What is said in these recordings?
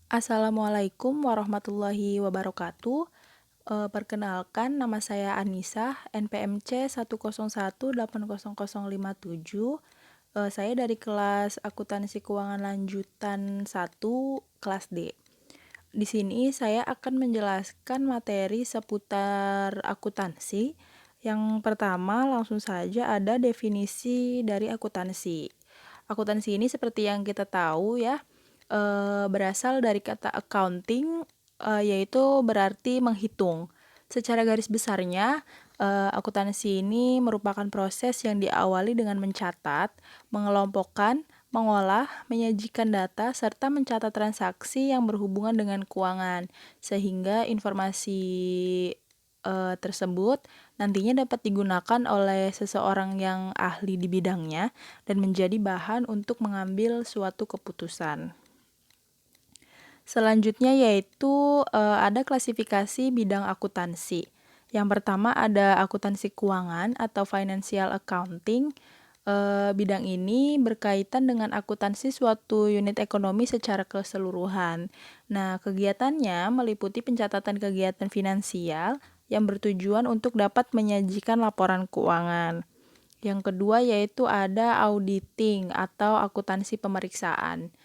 Assalamualaikum warahmatullahi wabarakatuh. Perkenalkan, nama saya Anissa, NPMC 101800057. Saya dari kelas Akuntansi Keuangan Lanjutan 1, kelas D. Di sini saya akan menjelaskan materi seputar akuntansi. Yang pertama, langsung saja ada definisi dari akuntansi. Akuntansi ini seperti yang kita tahu ya, berasal dari kata accounting, yaitu berarti menghitung. Secara garis besarnya, akuntansi ini merupakan proses yang diawali dengan mencatat, mengelompokkan, mengolah, menyajikan data, serta mencatat transaksi yang berhubungan dengan keuangan, sehingga informasi tersebut nantinya dapat digunakan oleh seseorang yang ahli di bidangnya dan menjadi bahan untuk mengambil suatu keputusan. Selanjutnya yaitu ada klasifikasi bidang akuntansi. Yang pertama ada akuntansi keuangan atau financial accounting. Bidang ini berkaitan dengan akuntansi suatu unit ekonomi secara keseluruhan. Nah, kegiatannya meliputi pencatatan kegiatan finansial yang bertujuan untuk dapat menyajikan laporan keuangan. Yang kedua yaitu ada auditing atau akuntansi pemeriksaan.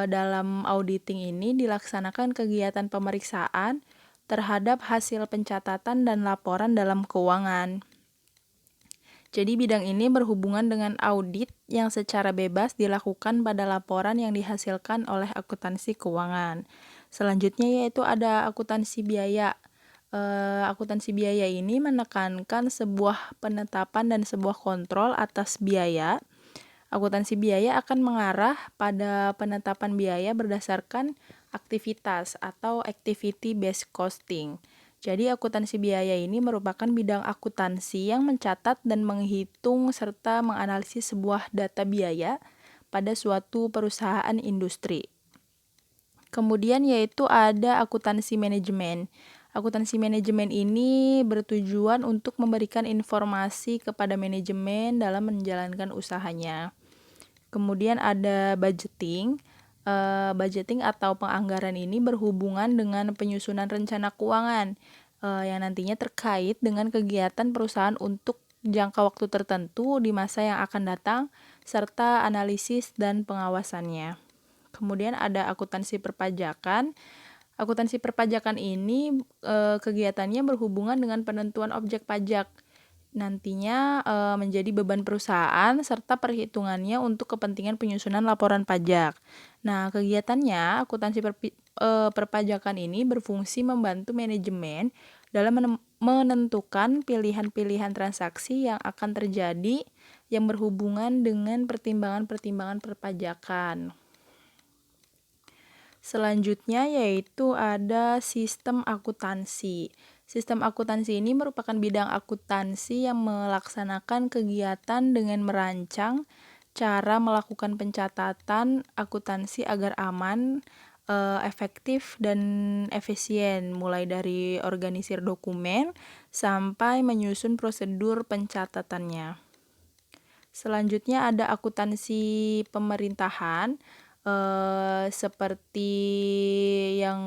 Dalam auditing ini dilaksanakan kegiatan pemeriksaan terhadap hasil pencatatan dan laporan dalam keuangan. Jadi bidang ini berhubungan dengan audit yang secara bebas dilakukan pada laporan yang dihasilkan oleh akuntansi keuangan. Selanjutnya yaitu ada akuntansi biaya. Akuntansi biaya ini menekankan sebuah penetapan dan sebuah kontrol atas biaya. Akuntansi biaya akan mengarah pada penetapan biaya berdasarkan aktivitas atau activity based costing. Jadi akuntansi biaya ini merupakan bidang akuntansi yang mencatat dan menghitung serta menganalisis sebuah data biaya pada suatu perusahaan industri. Kemudian yaitu ada akuntansi manajemen. Akuntansi manajemen ini bertujuan untuk memberikan informasi kepada manajemen dalam menjalankan usahanya. Kemudian ada budgeting. Budgeting atau penganggaran ini berhubungan dengan penyusunan rencana keuangan yang nantinya terkait dengan kegiatan perusahaan untuk jangka waktu tertentu di masa yang akan datang, serta analisis dan pengawasannya. Kemudian ada akuntansi perpajakan. Akuntansi perpajakan ini kegiatannya berhubungan dengan penentuan objek pajak. Nantinya menjadi beban perusahaan serta perhitungannya untuk kepentingan penyusunan laporan pajak. Nah, kegiatannya akuntansi perpajakan ini berfungsi membantu manajemen dalam menentukan pilihan-pilihan transaksi yang akan terjadi yang berhubungan dengan pertimbangan-pertimbangan perpajakan. Selanjutnya yaitu ada sistem akuntansi. Sistem akuntansi ini merupakan bidang akuntansi yang melaksanakan kegiatan dengan merancang cara melakukan pencatatan akuntansi agar aman, efektif, dan efisien, mulai dari organisir dokumen sampai menyusun prosedur pencatatannya. Selanjutnya ada akuntansi pemerintahan, seperti yang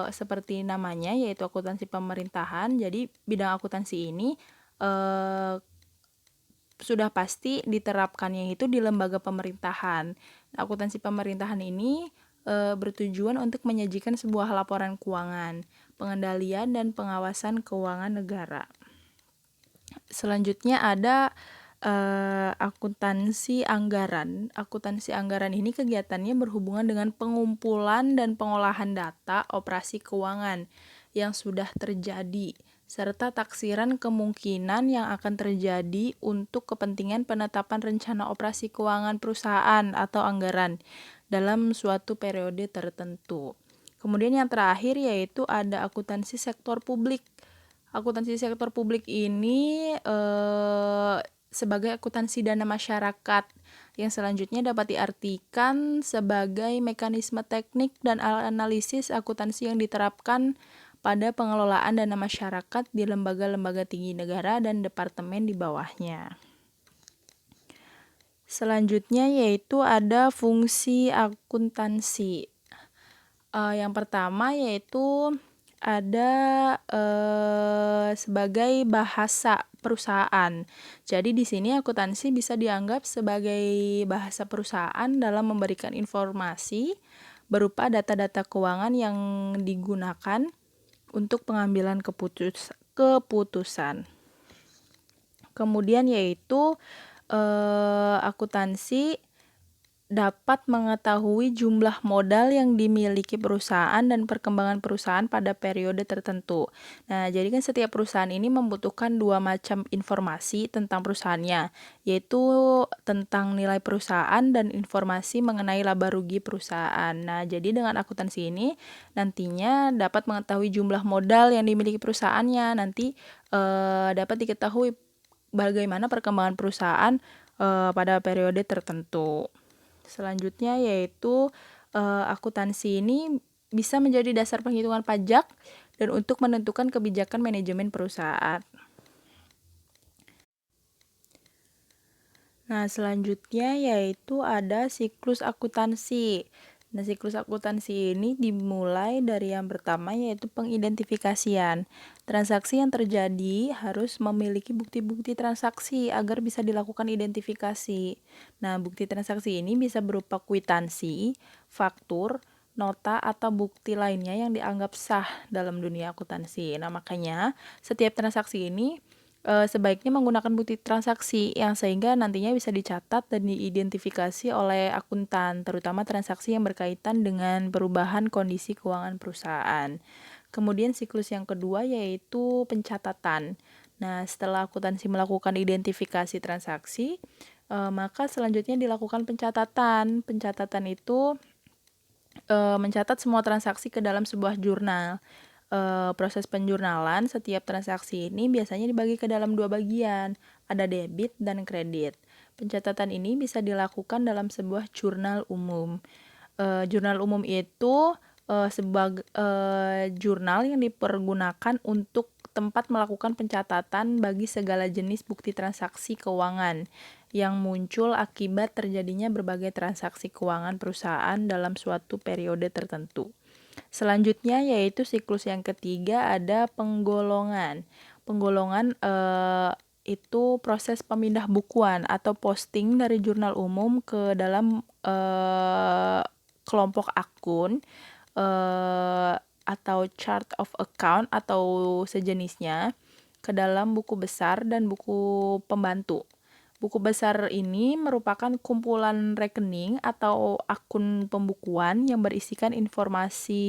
seperti namanya yaitu akuntansi pemerintahan. Jadi bidang akuntansi ini sudah pasti diterapkannya itu di lembaga pemerintahan. Akuntansi pemerintahan ini bertujuan untuk menyajikan sebuah laporan keuangan, pengendalian dan pengawasan keuangan negara. Selanjutnya ada akuntansi anggaran. Akuntansi anggaran ini kegiatannya berhubungan dengan pengumpulan dan pengolahan data operasi keuangan yang sudah terjadi, serta taksiran kemungkinan yang akan terjadi untuk kepentingan penetapan rencana operasi keuangan perusahaan atau anggaran dalam suatu periode tertentu. Kemudian yang terakhir yaitu ada akuntansi sektor publik. Akuntansi sektor publik ini sebagai akuntansi dana masyarakat yang selanjutnya dapat diartikan sebagai mekanisme teknik dan analisis akuntansi yang diterapkan pada pengelolaan dana masyarakat di lembaga-lembaga tinggi negara dan departemen di bawahnya. Selanjutnya yaitu ada fungsi akuntansi. Yang pertama yaitu ada sebagai bahasa perusahaan. Jadi di sini akuntansi bisa dianggap sebagai bahasa perusahaan dalam memberikan informasi berupa data-data keuangan yang digunakan untuk pengambilan keputusan. Kemudian yaitu akuntansi dapat mengetahui jumlah modal yang dimiliki perusahaan dan perkembangan perusahaan pada periode tertentu. Nah, jadi kan setiap perusahaan ini membutuhkan dua macam informasi tentang perusahaannya, yaitu tentang nilai perusahaan dan informasi mengenai laba rugi perusahaan. Nah, jadi dengan akuntansi ini nantinya dapat mengetahui jumlah modal yang dimiliki perusahaannya, nanti dapat diketahui bagaimana perkembangan perusahaan pada periode tertentu. Selanjutnya yaitu akuntansi ini bisa menjadi dasar penghitungan pajak dan untuk menentukan kebijakan manajemen perusahaan. Nah, selanjutnya yaitu ada siklus akuntansi. Nah, siklus akuntansi ini dimulai dari yang pertama yaitu pengidentifikasian. Transaksi yang terjadi harus memiliki bukti-bukti transaksi agar bisa dilakukan identifikasi. Nah, bukti transaksi ini bisa berupa kwitansi, faktur, nota, atau bukti lainnya yang dianggap sah dalam dunia akuntansi. Nah, makanya setiap transaksi ini sebaiknya menggunakan bukti transaksi yang sehingga nantinya bisa dicatat dan diidentifikasi oleh akuntan, terutama transaksi yang berkaitan dengan perubahan kondisi keuangan perusahaan. Kemudian siklus yang kedua yaitu pencatatan. Nah, setelah akuntansi melakukan identifikasi transaksi, maka selanjutnya dilakukan pencatatan. Pencatatan itu mencatat semua transaksi ke dalam sebuah jurnal. Proses penjurnalan setiap transaksi ini biasanya dibagi ke dalam dua bagian, ada debit dan kredit. Pencatatan ini bisa dilakukan dalam sebuah jurnal umum. Jurnal umum itu sebagai jurnal yang dipergunakan untuk tempat melakukan pencatatan bagi segala jenis bukti transaksi keuangan yang muncul akibat terjadinya berbagai transaksi keuangan perusahaan dalam suatu periode tertentu. Selanjutnya yaitu siklus yang ketiga ada penggolongan. Penggolongan itu proses pemindah bukuan atau posting dari jurnal umum ke dalam kelompok akun atau chart of account atau sejenisnya ke dalam buku besar dan buku pembantu. Buku besar ini merupakan kumpulan rekening atau akun pembukuan yang berisikan informasi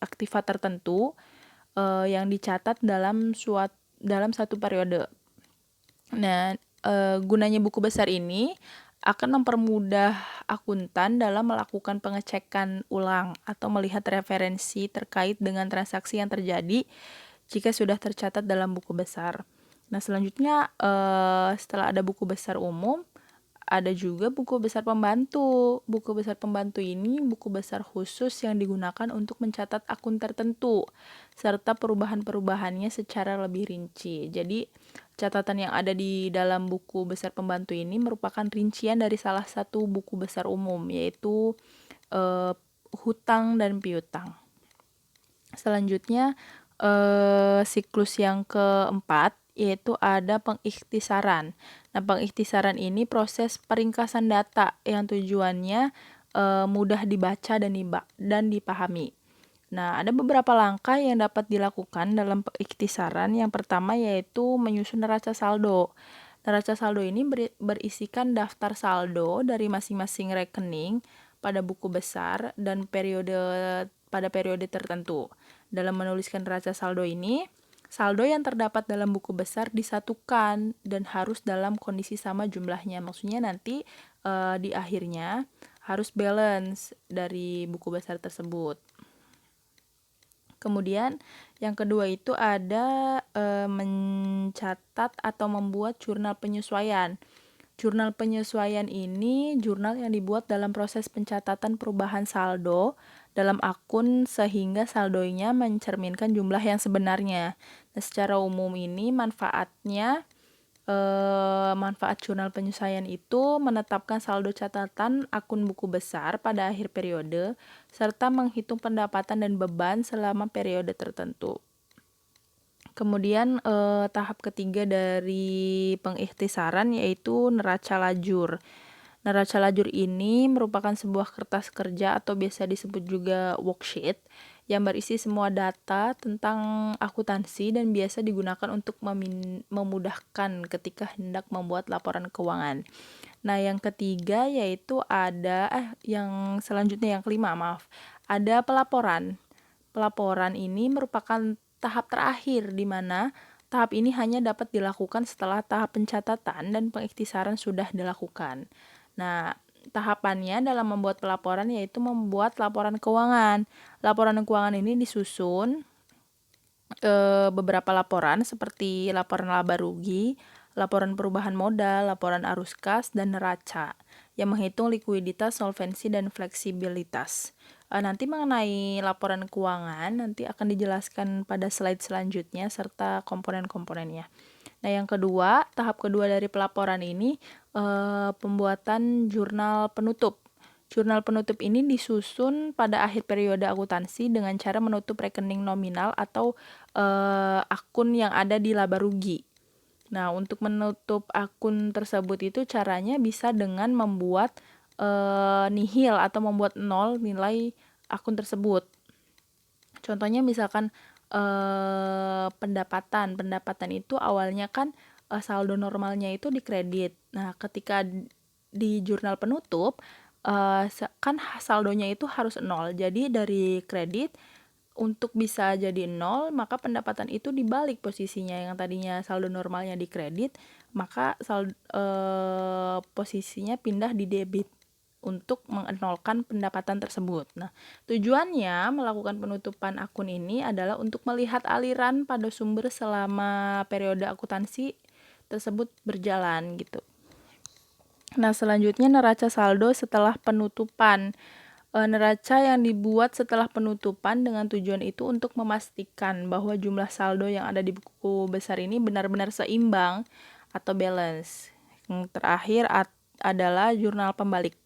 aktiva tertentu yang dicatat dalam satu periode. Nah, gunanya buku besar ini akan mempermudah akuntan dalam melakukan pengecekan ulang atau melihat referensi terkait dengan transaksi yang terjadi jika sudah tercatat dalam buku besar. Nah, selanjutnya setelah ada buku besar umum, ada juga buku besar pembantu. Buku besar pembantu ini buku besar khusus yang digunakan untuk mencatat akun tertentu serta perubahan-perubahannya secara lebih rinci. Jadi, catatan yang ada di dalam buku besar pembantu ini merupakan rincian dari salah satu buku besar umum, yaitu hutang dan piutang. Selanjutnya siklus yang keempat yaitu ada pengikhtisaran. Nah, pengikhtisaran ini proses peringkasan data yang tujuannya mudah dibaca dan dipahami. Nah, ada beberapa langkah yang dapat dilakukan dalam pengikhtisaran. Yang pertama yaitu menyusun neraca saldo. Neraca saldo ini berisikan daftar saldo dari masing-masing rekening pada buku besar dan pada periode tertentu. Dalam menuliskan neraca saldo ini, saldo yang terdapat dalam buku besar disatukan dan harus dalam kondisi sama jumlahnya. Maksudnya nanti di akhirnya harus balance dari buku besar tersebut. Kemudian yang kedua itu ada mencatat atau membuat jurnal penyesuaian. Jurnal penyesuaian ini jurnal yang dibuat dalam proses pencatatan perubahan saldo dalam akun sehingga saldonya mencerminkan jumlah yang sebenarnya. Nah, secara umum ini manfaatnya Manfaat jurnal penyesuaian itu menetapkan saldo catatan akun buku besar pada akhir periode, serta menghitung pendapatan dan beban selama periode tertentu. Kemudian tahap ketiga dari pengikhtisaran yaitu neraca lajur. Neraca lajur ini merupakan sebuah kertas kerja atau biasa disebut juga worksheet yang berisi semua data tentang akuntansi dan biasa digunakan untuk memudahkan ketika hendak membuat laporan keuangan. Nah, yang ketiga yaitu yang selanjutnya yang kelima, maaf. Ada pelaporan. Pelaporan ini merupakan tahap terakhir di mana tahap ini hanya dapat dilakukan setelah tahap pencatatan dan pengikhtisaran sudah dilakukan. Nah, tahapannya dalam membuat pelaporan yaitu membuat laporan keuangan. Laporan keuangan ini disusun beberapa laporan seperti laporan laba rugi, laporan perubahan modal, laporan arus kas, dan neraca yang menghitung likuiditas, solvensi, dan fleksibilitas. Nanti mengenai laporan keuangan nanti akan dijelaskan pada slide selanjutnya serta komponen-komponennya. Nah, yang kedua, tahap kedua dari pelaporan ini pembuatan jurnal penutup. Jurnal penutup ini disusun pada akhir periode akuntansi dengan cara menutup rekening nominal atau akun yang ada di laba rugi. Nah, untuk menutup akun tersebut itu caranya bisa dengan membuat nihil atau membuat nol nilai akun tersebut. Contohnya misalkan pendapatan itu awalnya kan saldo normalnya itu dikredit. Nah, ketika di jurnal penutup kan saldonya itu harus nol. Jadi dari kredit untuk bisa jadi nol, maka pendapatan itu dibalik posisinya. Yang tadinya saldo normalnya di kredit, maka posisinya pindah di debit untuk menolkan pendapatan tersebut. Nah, tujuannya melakukan penutupan akun ini adalah untuk melihat aliran pada sumber selama periode akuntansi tersebut berjalan gitu. Nah, selanjutnya neraca saldo setelah penutupan. Neraca yang dibuat setelah penutupan dengan tujuan itu untuk memastikan bahwa jumlah saldo yang ada di buku besar ini benar-benar seimbang atau balance. Yang terakhir adalah jurnal pembalik.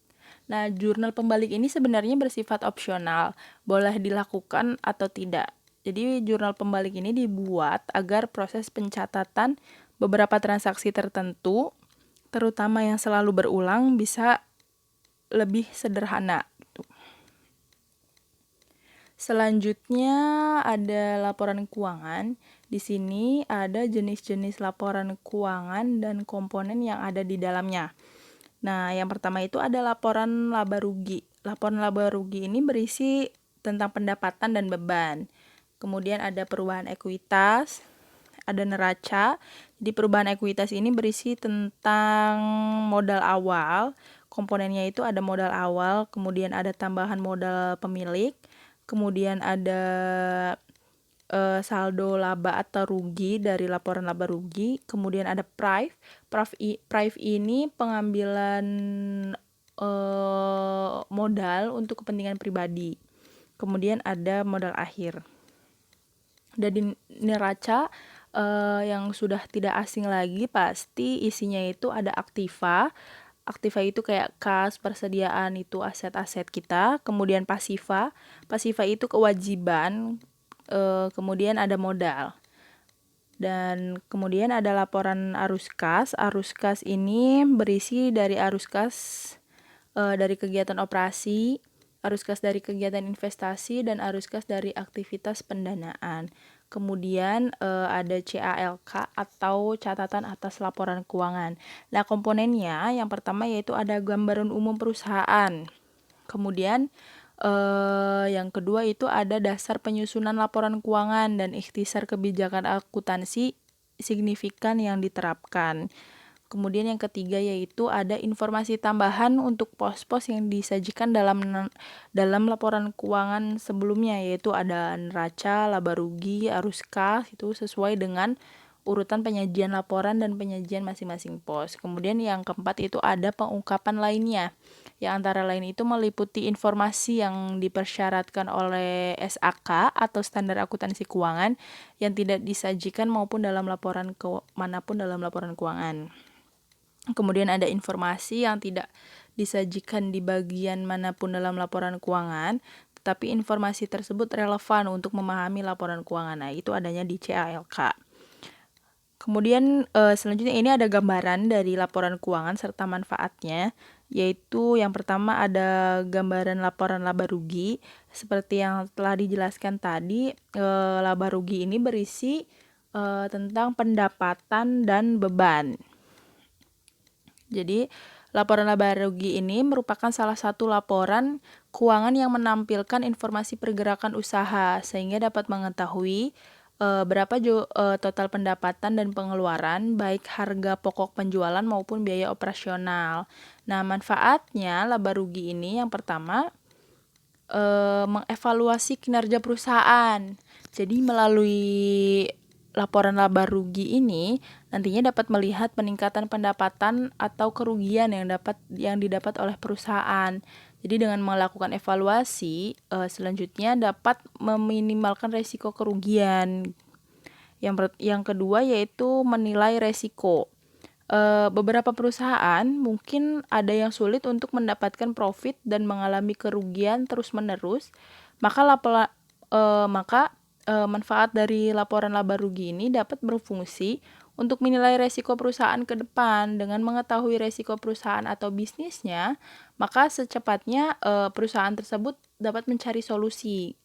Nah, jurnal pembalik ini sebenarnya bersifat opsional, boleh dilakukan atau tidak. Jadi, jurnal pembalik ini dibuat agar proses pencatatan beberapa transaksi tertentu, terutama yang selalu berulang, bisa lebih sederhana. Selanjutnya ada laporan keuangan. Di sini ada jenis-jenis laporan keuangan dan komponen yang ada di dalamnya. Nah, yang pertama itu ada laporan laba rugi. Laporan laba rugi ini berisi tentang pendapatan dan beban. Kemudian ada perubahan ekuitas, ada neraca. Di perubahan ekuitas ini berisi tentang modal awal. Komponennya itu ada modal awal, kemudian ada tambahan modal pemilik, kemudian ada saldo laba atau rugi dari laporan laba rugi, kemudian ada prive. Prive ini pengambilan modal untuk kepentingan pribadi. Kemudian ada modal akhir. Dan neraca yang sudah tidak asing lagi pasti isinya itu ada aktiva. Aktiva itu kayak kas, persediaan itu aset-aset kita. Kemudian pasiva. Pasiva itu kewajiban. Kemudian ada modal. Dan kemudian ada laporan arus kas. Arus kas ini berisi dari arus kas dari kegiatan operasi, arus kas dari kegiatan investasi, dan arus kas dari aktivitas pendanaan. Kemudian ada CALK atau catatan atas laporan keuangan. Nah, komponennya yang pertama yaitu ada gambaran umum perusahaan. Kemudian yang kedua itu ada dasar penyusunan laporan keuangan dan ikhtisar kebijakan akuntansi signifikan yang diterapkan. Kemudian yang ketiga yaitu ada informasi tambahan untuk pos-pos yang disajikan dalam laporan keuangan sebelumnya, yaitu ada neraca, laba rugi, arus kas, itu sesuai dengan urutan penyajian laporan dan penyajian masing-masing pos. Kemudian yang keempat itu ada pengungkapan lainnya, yang antara lain itu meliputi informasi yang dipersyaratkan oleh SAK atau standar akuntansi keuangan yang tidak disajikan manapun dalam laporan keuangan. Kemudian ada informasi yang tidak disajikan di bagian manapun dalam laporan keuangan, tetapi informasi tersebut relevan untuk memahami laporan keuangan. Nah, itu adanya di CALK. Kemudian selanjutnya ini ada gambaran dari laporan keuangan serta manfaatnya, yaitu yang pertama ada gambaran laporan laba rugi. Seperti yang telah dijelaskan tadi, laba rugi ini berisi tentang pendapatan dan beban. Jadi, laporan laba rugi ini merupakan salah satu laporan keuangan yang menampilkan informasi pergerakan usaha sehingga dapat mengetahui berapa total pendapatan dan pengeluaran, baik harga pokok penjualan maupun biaya operasional. Nah, manfaatnya laba rugi ini yang pertama mengevaluasi kinerja perusahaan. Jadi melalui laporan laba rugi ini nantinya dapat melihat peningkatan pendapatan atau kerugian yang didapat oleh perusahaan. Jadi dengan melakukan evaluasi selanjutnya dapat meminimalkan resiko kerugian. Yang kedua yaitu menilai resiko. Beberapa perusahaan mungkin ada yang sulit untuk mendapatkan profit dan mengalami kerugian terus-menerus, maka manfaat dari laporan laba rugi ini dapat berfungsi untuk menilai resiko perusahaan ke depan. Dengan mengetahui resiko perusahaan atau bisnisnya, maka secepatnya perusahaan tersebut dapat mencari solusi.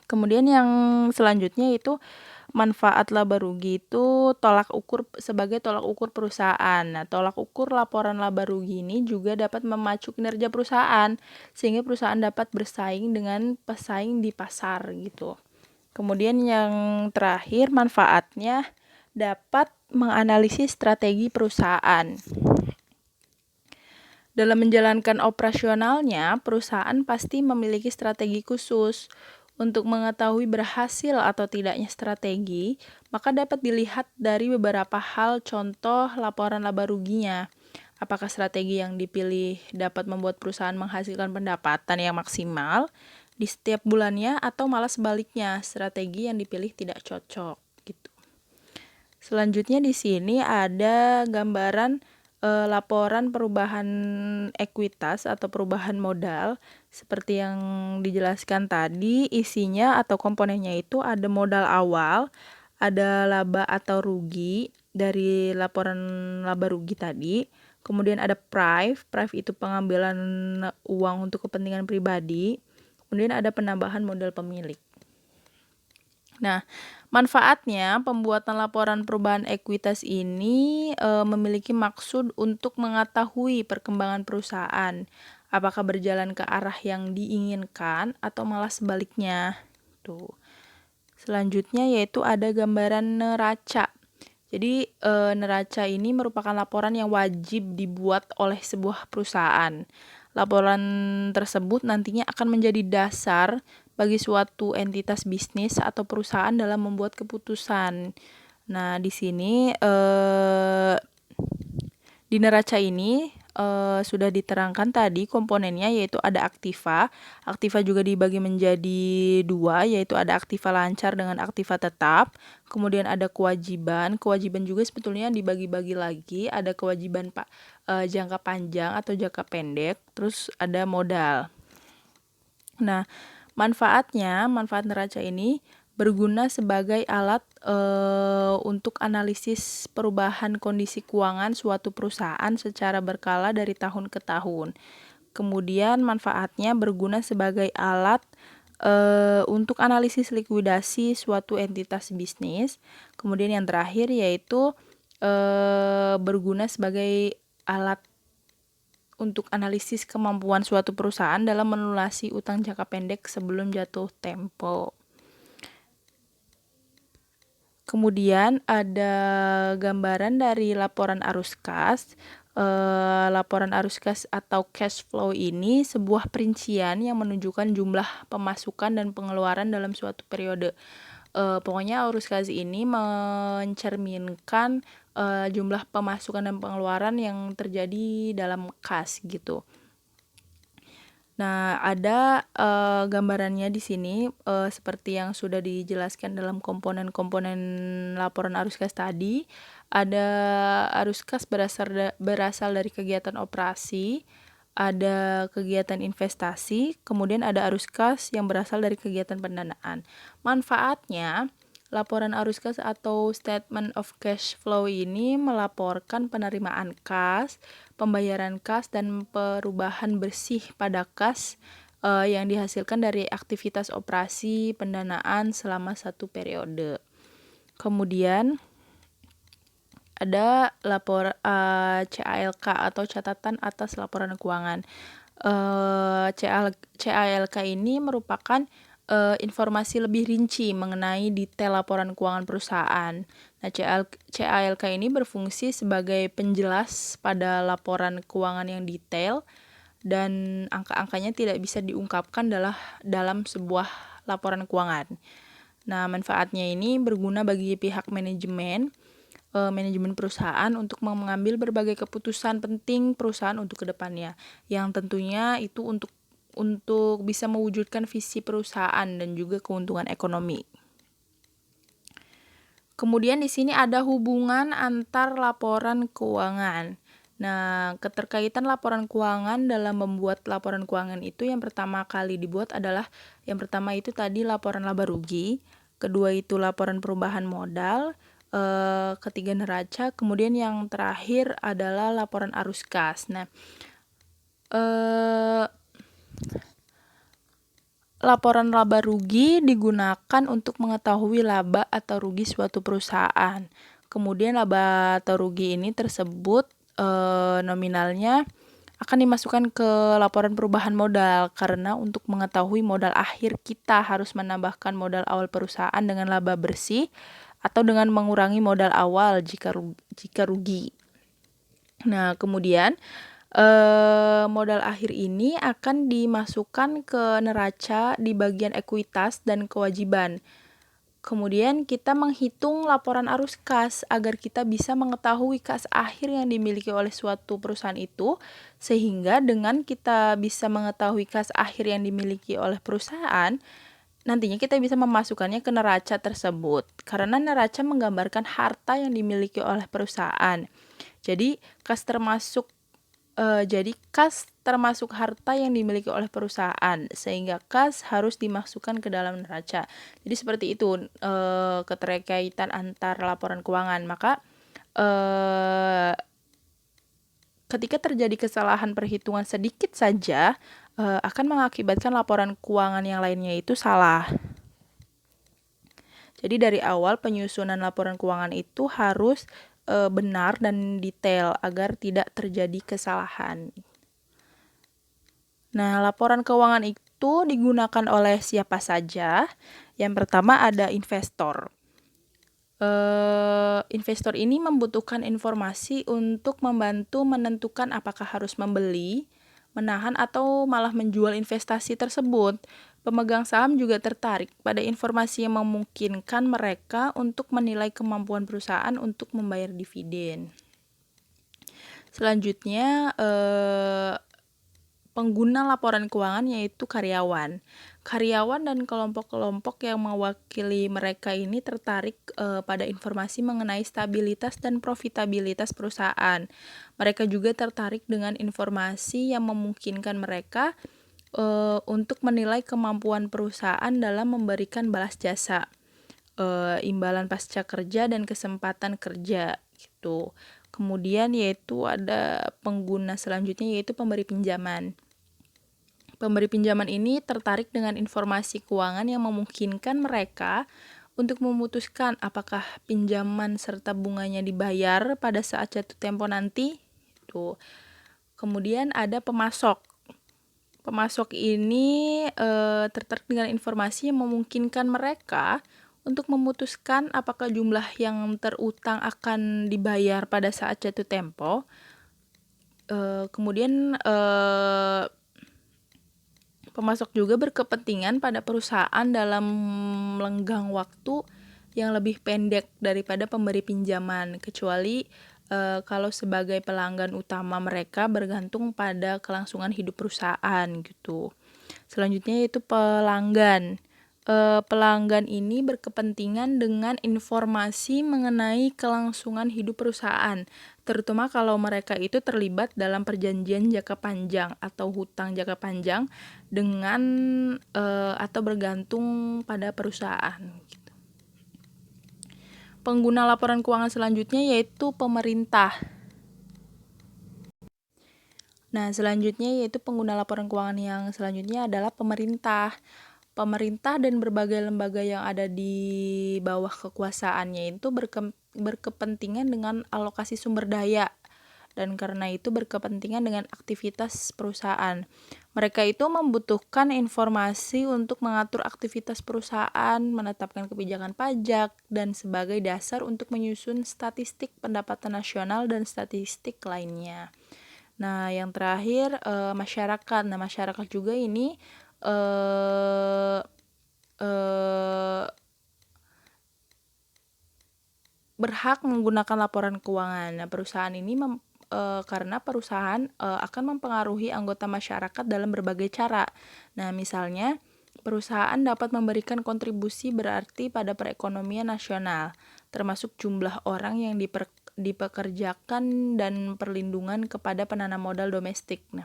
Kemudian yang selanjutnya itu manfaat laba rugi itu sebagai tolak ukur perusahaan. Nah, tolak ukur laporan laba rugi ini juga dapat memacu kinerja perusahaan sehingga perusahaan dapat bersaing dengan pesaing di pasar gitu. Kemudian yang terakhir manfaatnya dapat menganalisis strategi perusahaan. Dalam menjalankan operasionalnya, perusahaan pasti memiliki strategi khusus. Untuk mengetahui berhasil atau tidaknya strategi, maka dapat dilihat dari beberapa hal contoh laporan laba ruginya. Apakah strategi yang dipilih dapat membuat perusahaan menghasilkan pendapatan yang maksimal di setiap bulannya atau malah sebaliknya, strategi yang dipilih tidak cocok gitu. Selanjutnya di sini ada gambaran laporan perubahan ekuitas atau perubahan modal. Seperti yang dijelaskan tadi, isinya atau komponennya itu ada modal awal, ada laba atau rugi dari laporan laba rugi tadi. Kemudian ada prive itu pengambilan uang untuk kepentingan pribadi. Kemudian ada penambahan modal pemilik. Nah, manfaatnya pembuatan laporan perubahan ekuitas ini memiliki maksud untuk mengetahui perkembangan perusahaan, apakah berjalan ke arah yang diinginkan atau malah sebaliknya. Selanjutnya yaitu ada gambaran neraca. Jadi neraca ini merupakan laporan yang wajib dibuat oleh sebuah perusahaan. Laporan tersebut nantinya akan menjadi dasar bagi suatu entitas bisnis atau perusahaan dalam membuat keputusan. Nah, di sini di neraca ini sudah diterangkan tadi komponennya, yaitu ada aktiva. Aktiva juga dibagi menjadi dua, yaitu ada aktiva lancar dengan aktiva tetap. Kemudian ada kewajiban. Kewajiban juga sebetulnya dibagi-bagi lagi. Ada kewajiban jangka panjang atau jangka pendek. Terus ada modal. Nah, manfaat neraca ini berguna sebagai alat untuk analisis perubahan kondisi keuangan suatu perusahaan secara berkala dari tahun ke tahun. Kemudian manfaatnya berguna sebagai alat untuk analisis likuidasi suatu entitas bisnis. Kemudian yang terakhir yaitu berguna sebagai alat untuk analisis kemampuan suatu perusahaan dalam melunasi utang jangka pendek sebelum jatuh tempo. Kemudian ada gambaran dari laporan arus kas. Laporan arus kas atau cash flow ini sebuah perincian yang menunjukkan jumlah pemasukan dan pengeluaran dalam suatu periode. Pokoknya arus kas ini mencerminkan jumlah pemasukan dan pengeluaran yang terjadi dalam kas gitu. Nah, ada gambarannya di sini seperti yang sudah dijelaskan dalam komponen-komponen laporan arus kas tadi. Ada arus kas berasal dari kegiatan operasi, ada kegiatan investasi, kemudian ada arus kas yang berasal dari kegiatan pendanaan. Manfaatnya, laporan arus kas atau statement of cash flow ini melaporkan penerimaan kas, pembayaran kas, dan perubahan bersih pada kas yang dihasilkan dari aktivitas operasi pendanaan selama satu periode. Kemudian ada CALK atau catatan atas laporan keuangan. CALK ini merupakan informasi lebih rinci mengenai detail laporan keuangan perusahaan. Nah, CALK ini berfungsi sebagai penjelas pada laporan keuangan yang detail dan angka-angkanya tidak bisa diungkapkan dalam sebuah laporan keuangan. Nah, manfaatnya ini berguna bagi pihak manajemen perusahaan untuk mengambil berbagai keputusan penting perusahaan untuk kedepannya, yang tentunya itu untuk bisa mewujudkan visi perusahaan dan juga keuntungan ekonomi. Kemudian di sini ada hubungan antar laporan keuangan. Nah, keterkaitan laporan keuangan dalam membuat laporan keuangan itu yang pertama kali dibuat adalah yang pertama itu tadi laporan laba rugi, kedua itu laporan perubahan modal, ketiga neraca, kemudian yang terakhir adalah laporan arus kas. Nah, laporan laba rugi digunakan untuk mengetahui laba atau rugi suatu perusahaan. Kemudian laba atau rugi ini tersebut nominalnya akan dimasukkan ke laporan perubahan modal karena untuk mengetahui modal akhir kita harus menambahkan modal awal perusahaan dengan laba bersih atau dengan mengurangi modal awal jika rugi. Nah, kemudian modal akhir ini akan dimasukkan ke neraca di bagian ekuitas dan kewajiban. Kemudian kita menghitung laporan arus kas agar kita bisa mengetahui kas akhir yang dimiliki oleh suatu perusahaan itu, sehingga dengan kita bisa mengetahui kas akhir yang dimiliki oleh perusahaan, nantinya kita bisa memasukkannya ke neraca tersebut, karena neraca menggambarkan harta yang dimiliki oleh perusahaan. Jadi kas termasuk harta yang dimiliki oleh perusahaan, sehingga kas harus dimasukkan ke dalam neraca. Jadi seperti itu keterkaitan antar laporan keuangan. Maka ketika terjadi kesalahan perhitungan sedikit saja akan mengakibatkan laporan keuangan yang lainnya itu salah. Jadi dari awal penyusunan laporan keuangan itu harus benar dan detail agar tidak terjadi kesalahan. Nah, laporan keuangan itu digunakan oleh siapa saja? Yang pertama ada investor. Investor ini membutuhkan informasi untuk membantu menentukan apakah harus membeli, menahan, atau malah menjual investasi tersebut. Pemegang saham juga tertarik pada informasi yang memungkinkan mereka untuk menilai kemampuan perusahaan untuk membayar dividen. Selanjutnya, pengguna laporan keuangan yaitu karyawan. Karyawan dan kelompok-kelompok yang mewakili mereka ini tertarik pada informasi mengenai stabilitas dan profitabilitas perusahaan. Mereka juga tertarik dengan informasi yang memungkinkan mereka untuk menilai kemampuan perusahaan dalam memberikan balas jasa, imbalan pasca kerja dan kesempatan kerja gitu. Kemudian yaitu ada pengguna selanjutnya yaitu pemberi pinjaman. Pemberi pinjaman ini tertarik dengan informasi keuangan yang memungkinkan mereka untuk memutuskan apakah pinjaman serta bunganya dibayar pada saat jatuh tempo nanti. Tuh. Kemudian ada pemasok. Pemasok ini tertarik dengan informasi yang memungkinkan mereka untuk memutuskan apakah jumlah yang terutang akan dibayar pada saat jatuh tempo. Kemudian pemasok juga berkepentingan pada perusahaan dalam lenggang waktu yang lebih pendek daripada pemberi pinjaman, kecuali kalau sebagai pelanggan utama mereka bergantung pada kelangsungan hidup perusahaan gitu. Selanjutnya yaitu pelanggan. Pelanggan ini berkepentingan dengan informasi mengenai kelangsungan hidup perusahaan, terutama kalau mereka itu terlibat dalam perjanjian jangka panjang atau hutang jangka panjang dengan atau bergantung pada perusahaan. Gitu. Pengguna laporan keuangan selanjutnya yaitu pemerintah. Nah, selanjutnya yaitu pengguna laporan keuangan yang selanjutnya adalah pemerintah. Pemerintah dan berbagai lembaga yang ada di bawah kekuasaannya itu berkepentingan dengan alokasi sumber daya, dan karena itu berkepentingan dengan aktivitas perusahaan. Mereka itu membutuhkan informasi untuk mengatur aktivitas perusahaan, menetapkan kebijakan pajak, dan sebagai dasar untuk menyusun statistik pendapatan nasional dan statistik lainnya. Nah, yang terakhir masyarakat. Nah, masyarakat juga ini berhak menggunakan laporan keuangan. Nah, perusahaan ini karena perusahaan akan mempengaruhi anggota masyarakat dalam berbagai cara. Nah, misalnya perusahaan dapat memberikan kontribusi berarti pada perekonomian nasional, termasuk jumlah orang yang dipekerjakan dan perlindungan kepada penanam modal domestik. Nah,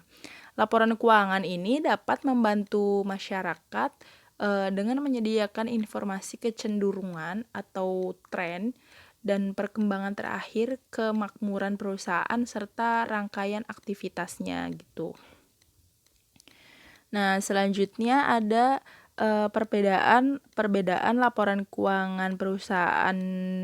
laporan keuangan ini dapat membantu masyarakat dengan menyediakan informasi kecenderungan atau tren dan perkembangan terakhir kemakmuran perusahaan serta rangkaian aktivitasnya gitu. Nah, selanjutnya ada perbedaan laporan keuangan perusahaan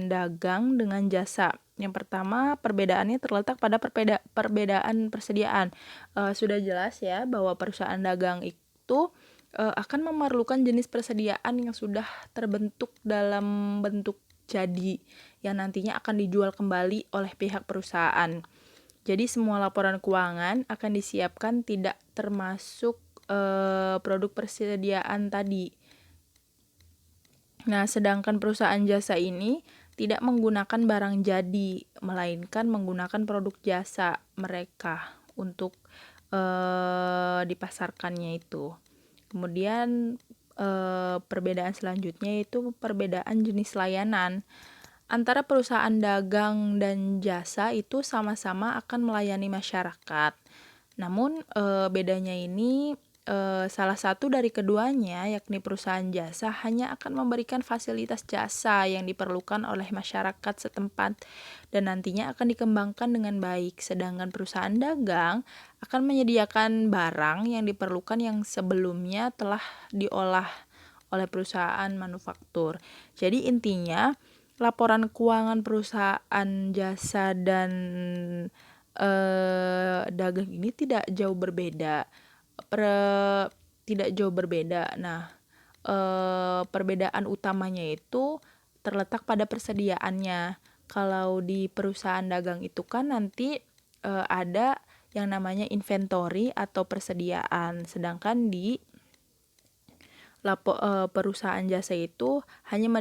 dagang dengan jasa. Yang pertama, perbedaannya terletak pada perbedaan persediaan. Sudah jelas ya bahwa perusahaan dagang itu akan memerlukan jenis persediaan yang sudah terbentuk dalam bentuk jadi, yang nantinya akan dijual kembali oleh pihak perusahaan. Jadi semua laporan keuangan akan disiapkan tidak termasuk produk persediaan tadi. Nah, sedangkan perusahaan jasa ini tidak menggunakan barang jadi, melainkan menggunakan produk jasa mereka untuk dipasarkannya itu. Kemudian perbedaan selanjutnya itu perbedaan jenis layanan. Antara perusahaan dagang dan jasa itu sama-sama akan melayani masyarakat. Namun bedanya ini salah satu dari keduanya, yakni perusahaan jasa, hanya akan memberikan fasilitas jasa yang diperlukan oleh masyarakat setempat dan nantinya akan dikembangkan dengan baik. Sedangkan perusahaan dagang akan menyediakan barang yang diperlukan yang sebelumnya telah diolah oleh perusahaan manufaktur. Jadi intinya laporan keuangan perusahaan jasa dan dagang ini tidak jauh berbeda. Nah, perbedaan utamanya itu terletak pada persediaannya. Kalau di perusahaan dagang itu kan nanti ada yang namanya inventory atau persediaan, sedangkan di perusahaan jasa itu hanya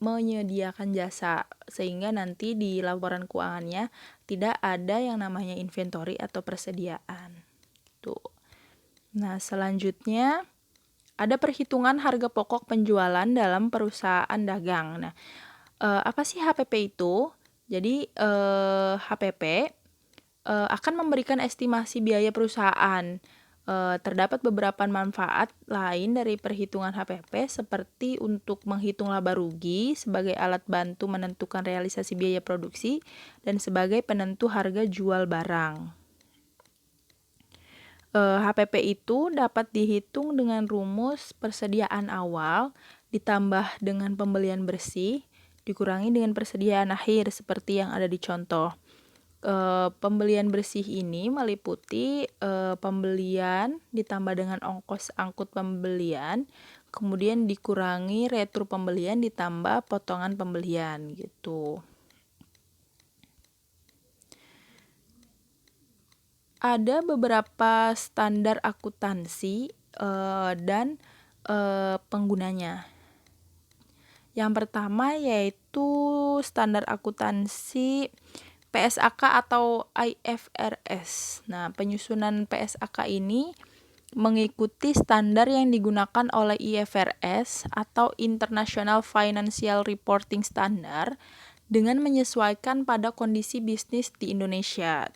menyediakan jasa, sehingga nanti di laporan keuangannya tidak ada yang namanya inventory atau persediaan. Tuh. Nah, selanjutnya ada perhitungan harga pokok penjualan dalam perusahaan dagang. Nah, apa sih HPP itu? Jadi HPP akan memberikan estimasi biaya perusahaan. Terdapat beberapa manfaat lain dari perhitungan HPP, seperti untuk menghitung laba rugi sebagai alat bantu menentukan realisasi biaya produksi dan sebagai penentu harga jual barang. HPP itu dapat dihitung dengan rumus persediaan awal ditambah dengan pembelian bersih dikurangi dengan persediaan akhir seperti yang ada di contoh. Pembelian bersih ini meliputi pembelian ditambah dengan ongkos angkut pembelian, kemudian dikurangi retur pembelian ditambah potongan pembelian gitu. Ada beberapa standar akuntansi dan penggunanya. Yang pertama yaitu standar akuntansi PSAK atau IFRS. Nah, penyusunan PSAK ini mengikuti standar yang digunakan oleh IFRS atau International Financial Reporting Standard dengan menyesuaikan pada kondisi bisnis di Indonesia.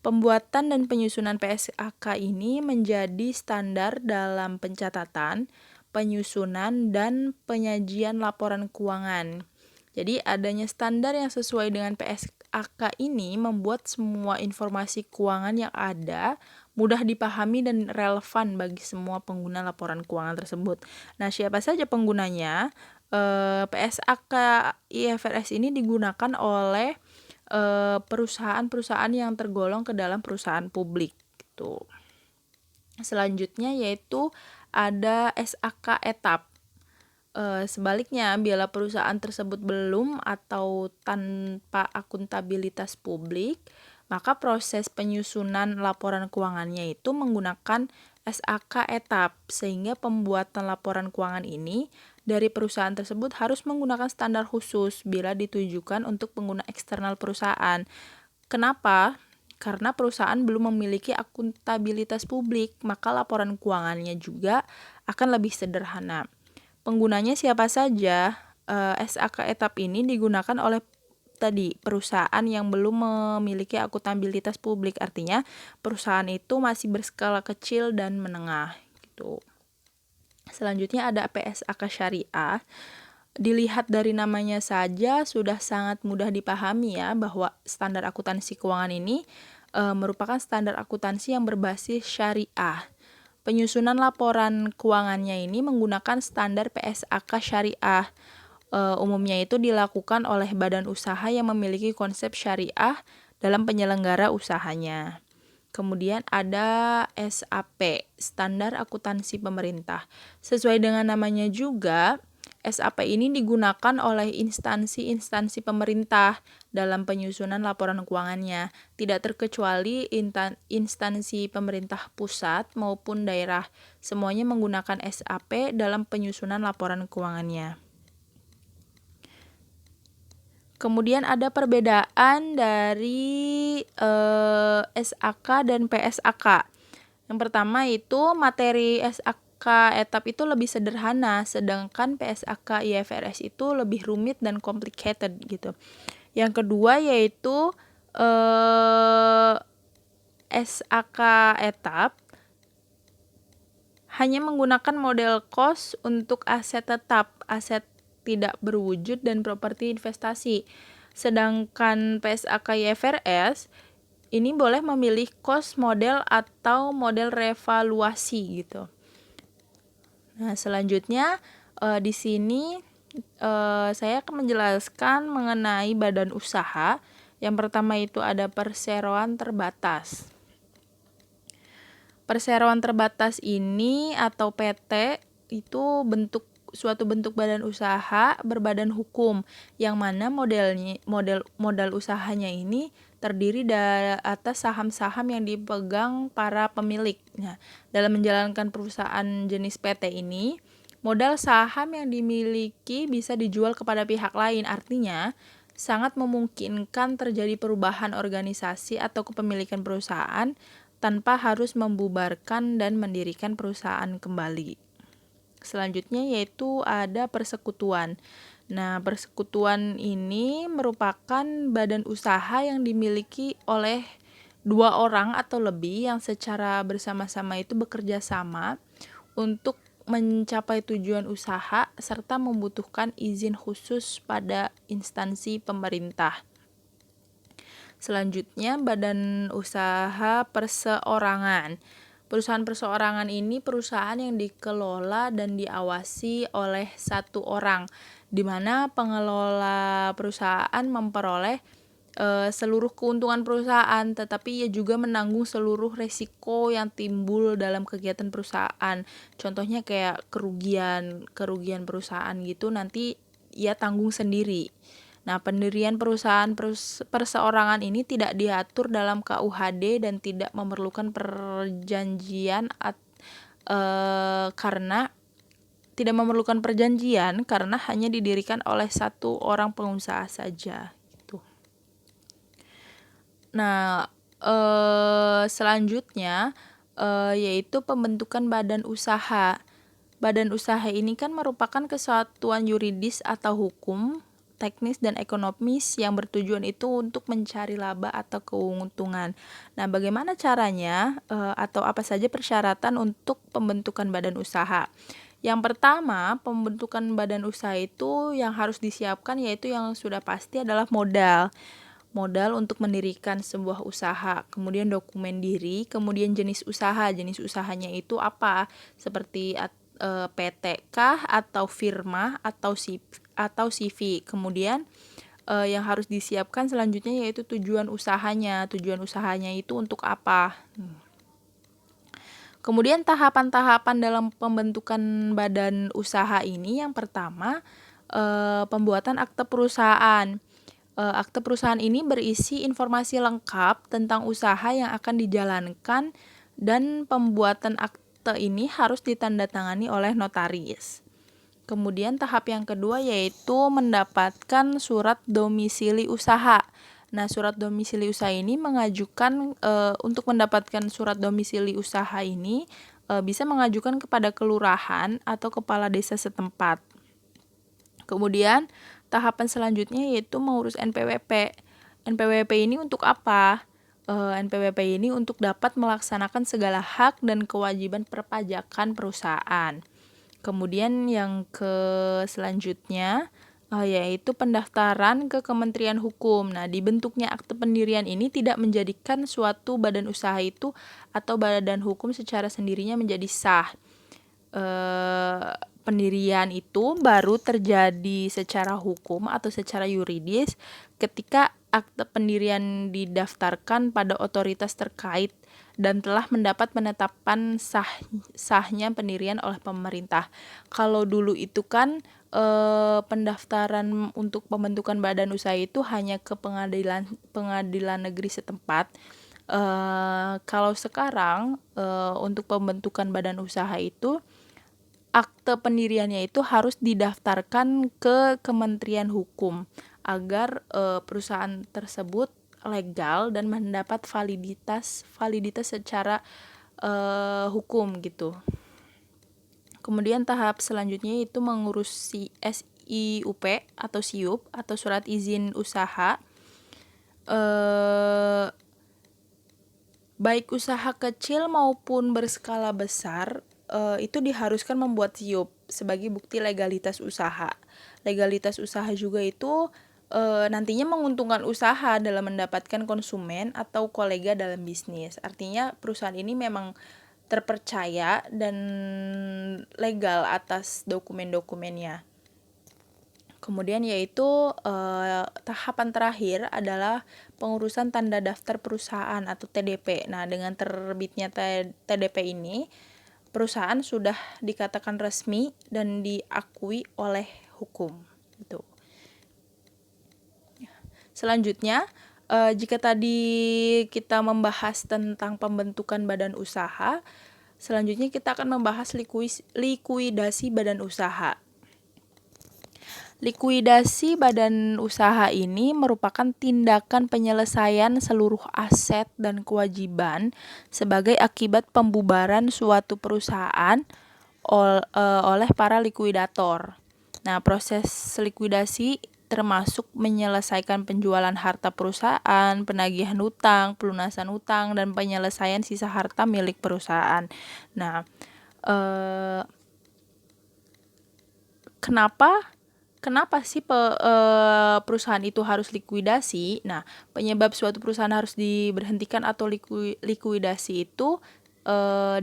Pembuatan dan penyusunan PSAK ini menjadi standar dalam pencatatan, penyusunan, dan penyajian laporan keuangan. Jadi adanya standar yang sesuai dengan PSAK ini membuat semua informasi keuangan yang ada mudah dipahami dan relevan bagi semua pengguna laporan keuangan tersebut. Nah, siapa saja penggunanya? PSAK IFRS ini digunakan oleh perusahaan-perusahaan yang tergolong ke dalam perusahaan publik gitu. Selanjutnya yaitu ada SAK etap. Sebaliknya, bila perusahaan tersebut belum atau tanpa akuntabilitas publik, maka proses penyusunan laporan keuangannya itu menggunakan SAK etap, sehingga pembuatan laporan keuangan ini dari perusahaan tersebut harus menggunakan standar khusus bila ditujukan untuk pengguna eksternal perusahaan. Kenapa? Karena perusahaan belum memiliki akuntabilitas publik, maka laporan keuangannya juga akan lebih sederhana. Penggunanya siapa saja? SAK etap ini digunakan oleh perusahaan yang belum memiliki akuntabilitas publik, artinya perusahaan itu masih berskala kecil dan menengah gitu. Selanjutnya ada PSAK syariah. Dilihat dari namanya saja sudah sangat mudah dipahami ya bahwa standar akuntansi keuangan ini merupakan standar akuntansi yang berbasis syariah. Penyusunan laporan keuangannya ini menggunakan standar PSAK syariah. Umumnya itu dilakukan oleh badan usaha yang memiliki konsep syariah dalam penyelenggara usahanya. Kemudian ada SAP, Standar Akuntansi Pemerintah. Sesuai dengan namanya juga, SAP ini digunakan oleh instansi-instansi pemerintah dalam penyusunan laporan keuangannya, tidak terkecuali instansi pemerintah pusat maupun daerah. Semuanya menggunakan SAP dalam penyusunan laporan keuangannya. Kemudian ada perbedaan dari SAK dan PSAK. Yang pertama itu materi SAK etap itu lebih sederhana, sedangkan PSAK IFRS itu lebih rumit dan complicated gitu. Yang kedua yaitu SAK etap hanya menggunakan model cost untuk aset tetap, aset tidak berwujud, dan properti investasi. Sedangkan PSAK IFRS ini boleh memilih cost model atau model revaluasi gitu. Nah, selanjutnya di sini saya akan menjelaskan mengenai badan usaha. Yang pertama itu ada perseroan terbatas. Perseroan terbatas ini atau PT itu suatu bentuk badan usaha berbadan hukum yang mana modal usahanya ini terdiri dari atas saham-saham yang dipegang para pemilik. Nah, dalam menjalankan perusahaan jenis PT ini, modal saham yang dimiliki bisa dijual kepada pihak lain. Artinya, sangat memungkinkan terjadi perubahan organisasi atau kepemilikan perusahaan tanpa harus membubarkan dan mendirikan perusahaan kembali. Selanjutnya yaitu ada persekutuan. Nah, persekutuan ini merupakan badan usaha yang dimiliki oleh 2 orang atau lebih yang secara bersama-sama itu bekerja sama untuk mencapai tujuan usaha serta membutuhkan izin khusus pada instansi pemerintah. Selanjutnya, badan usaha perseorangan. Perusahaan perseorangan ini perusahaan yang dikelola dan diawasi oleh satu orang, di mana pengelola perusahaan memperoleh seluruh keuntungan perusahaan, tetapi ia juga menanggung seluruh resiko yang timbul dalam kegiatan perusahaan. Contohnya kayak kerugian perusahaan gitu, nanti ia tanggung sendiri. Nah, pendirian perusahaan perseorangan ini tidak diatur dalam KUHD dan tidak memerlukan perjanjian karena tidak memerlukan perjanjian karena hanya didirikan oleh satu orang pengusaha saja gitu. Nah, selanjutnya yaitu pembentukan badan usaha. Badan usaha ini kan merupakan kesatuan yuridis atau hukum, teknis dan ekonomis yang bertujuan itu untuk mencari laba atau keuntungan. Nah, bagaimana caranya atau apa saja persyaratan untuk pembentukan badan usaha? Yang pertama, pembentukan badan usaha itu yang harus disiapkan yaitu yang sudah pasti adalah modal. Modal untuk mendirikan sebuah usaha, kemudian dokumen diri, kemudian jenis usaha. Jenis usahanya itu apa? Seperti PT kah atau firma atau CV. Kemudian yang harus disiapkan selanjutnya yaitu tujuan usahanya. Tujuan usahanya itu untuk apa? Kemudian tahapan-tahapan dalam pembentukan badan usaha ini yang pertama pembuatan akte perusahaan. Akte perusahaan ini berisi informasi lengkap tentang usaha yang akan dijalankan dan pembuatan akte ini harus ditandatangani oleh notaris. Kemudian tahap yang kedua yaitu mendapatkan surat domisili usaha. Nah, surat domisili usaha ini mengajukan untuk mendapatkan surat domisili usaha ini bisa mengajukan kepada kelurahan atau kepala desa setempat. Kemudian tahapan selanjutnya yaitu mengurus NPWP. NPWP ini untuk apa? NPWP ini untuk dapat melaksanakan segala hak dan kewajiban perpajakan perusahaan. Kemudian yang selanjutnya yaitu pendaftaran ke Kementerian Hukum. Nah, dibentuknya akte pendirian ini tidak menjadikan suatu badan usaha itu atau badan hukum secara sendirinya menjadi sah. Pendirian itu baru terjadi secara hukum atau secara yuridis ketika akte pendirian didaftarkan pada otoritas terkait dan telah mendapat penetapan sahnya pendirian oleh pemerintah. Kalau dulu itu kan pendaftaran untuk pembentukan badan usaha itu hanya ke pengadilan negeri setempat. Kalau sekarang untuk pembentukan badan usaha itu akte pendiriannya itu harus didaftarkan ke Kementerian Hukum agar perusahaan tersebut legal dan mendapat validitas secara hukum gitu. Kemudian tahap selanjutnya itu mengurus SIUP atau SIUP atau surat izin usaha. Baik usaha kecil maupun berskala besar itu diharuskan membuat SIUP sebagai bukti legalitas usaha. Legalitas usaha juga itu nantinya menguntungkan usaha dalam mendapatkan konsumen atau kolega dalam bisnis. Artinya perusahaan ini memang terpercaya dan legal atas dokumen-dokumennya. Kemudian yaitu tahapan terakhir adalah pengurusan tanda daftar perusahaan atau TDP. Nah, dengan terbitnya TDP ini, perusahaan sudah dikatakan resmi dan diakui oleh hukum. Gitu. Selanjutnya, jika tadi kita membahas tentang pembentukan badan usaha, selanjutnya kita akan membahas likuidasi badan usaha. Likuidasi badan usaha ini merupakan tindakan penyelesaian seluruh aset dan kewajiban sebagai akibat pembubaran suatu perusahaan oleh para likuidator. Nah, proses likuidasi termasuk menyelesaikan penjualan harta perusahaan, penagihan hutang, pelunasan hutang, dan penyelesaian sisa harta milik perusahaan. Nah, Kenapa sih perusahaan itu harus likuidasi? Nah, penyebab suatu perusahaan harus diberhentikan atau likuidasi itu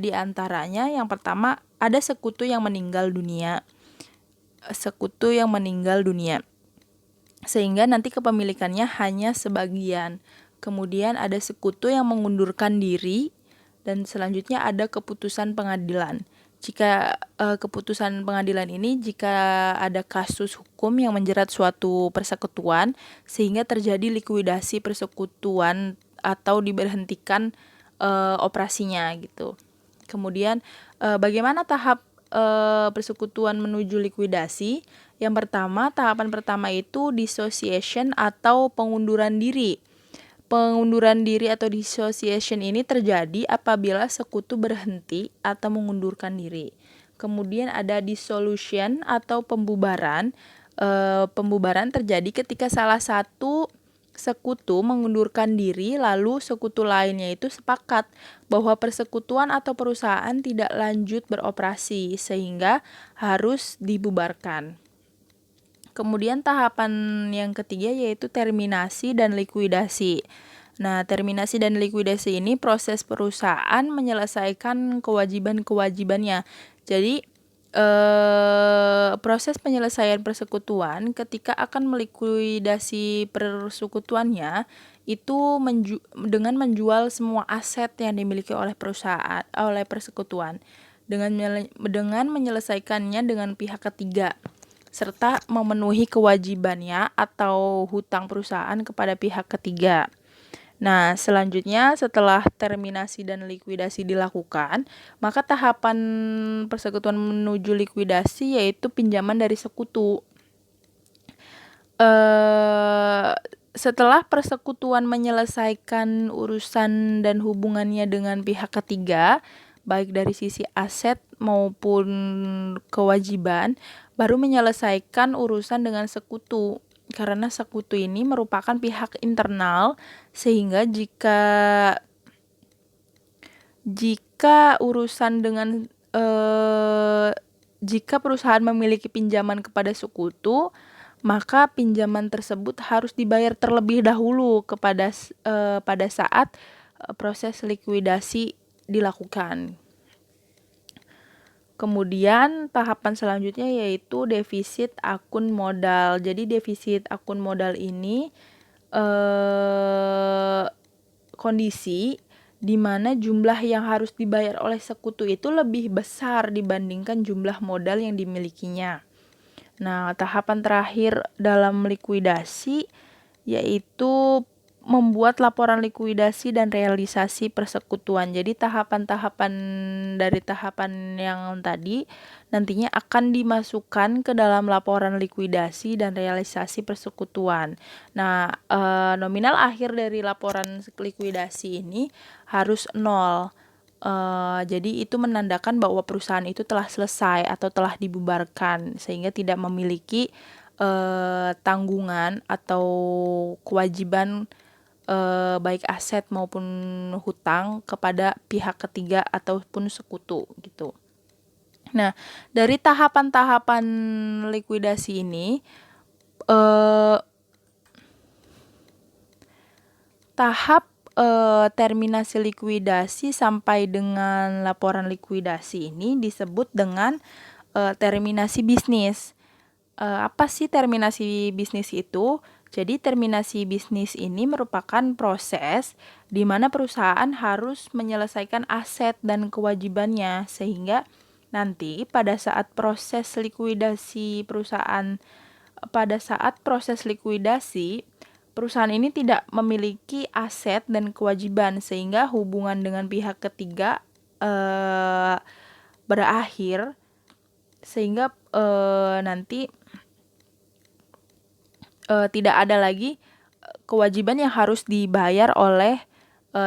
diantaranya yang pertama ada sekutu yang meninggal dunia. Sehingga nanti kepemilikannya hanya sebagian. Kemudian ada sekutu yang mengundurkan diri dan selanjutnya ada keputusan pengadilan. Jika keputusan pengadilan ini jika ada kasus hukum yang menjerat suatu persekutuan sehingga terjadi likuidasi persekutuan atau diberhentikan operasinya gitu. Kemudian bagaimana tahap persekutuan menuju likuidasi. Yang pertama, tahapan pertama itu dissociation atau pengunduran diri. Pengunduran diri atau dissociation ini terjadi apabila sekutu berhenti atau mengundurkan diri. Kemudian ada dissolution atau pembubaran. Pembubaran terjadi ketika salah satu sekutu mengundurkan diri, lalu sekutu lainnya itu sepakat bahwa persekutuan atau perusahaan tidak lanjut beroperasi sehingga harus dibubarkan. Kemudian tahapan yang ketiga yaitu terminasi dan likuidasi. Nah, terminasi dan likuidasi ini proses perusahaan menyelesaikan kewajiban-kewajibannya. Jadi, proses penyelesaian persekutuan ketika akan melikuidasi persekutuannya itu dengan menjual semua aset yang dimiliki oleh perusahaan oleh persekutuan dengan menyelesaikannya dengan pihak ketiga serta memenuhi kewajibannya atau hutang perusahaan kepada pihak ketiga. Nah, selanjutnya setelah terminasi dan likuidasi dilakukan, maka tahapan persekutuan menuju likuidasi yaitu pinjaman dari sekutu. Setelah persekutuan menyelesaikan urusan dan hubungannya dengan pihak ketiga, baik dari sisi aset maupun kewajiban, baru menyelesaikan urusan dengan sekutu. Karena sekutu ini merupakan pihak internal, sehingga jika urusan dengan jika perusahaan memiliki pinjaman kepada sekutu, maka pinjaman tersebut harus dibayar terlebih dahulu pada saat proses likuidasi dilakukan. Kemudian tahapan selanjutnya yaitu defisit akun modal. Jadi defisit akun modal ini kondisi di mana jumlah yang harus dibayar oleh sekutu itu lebih besar dibandingkan jumlah modal yang dimilikinya. Nah, tahapan terakhir dalam likuidasi yaitu membuat laporan likuidasi dan realisasi persekutuan. Jadi tahapan-tahapan dari tahapan yang tadi nantinya akan dimasukkan ke dalam laporan likuidasi dan realisasi persekutuan. Nah, nominal akhir dari laporan likuidasi ini harus 0. Jadi itu menandakan bahwa perusahaan itu telah selesai atau telah dibubarkan sehingga tidak memiliki tanggungan atau kewajiban baik aset maupun hutang kepada pihak ketiga ataupun sekutu gitu. Nah, dari tahapan-tahapan likuidasi ini tahap terminasi likuidasi sampai dengan laporan likuidasi ini disebut dengan terminasi bisnis. Apa sih terminasi bisnis itu? Jadi terminasi bisnis ini merupakan proses di mana perusahaan harus menyelesaikan aset dan kewajibannya sehingga nanti pada saat proses likuidasi perusahaan ini tidak memiliki aset dan kewajiban sehingga hubungan dengan pihak ketiga berakhir sehingga nanti tidak ada lagi kewajiban yang harus dibayar oleh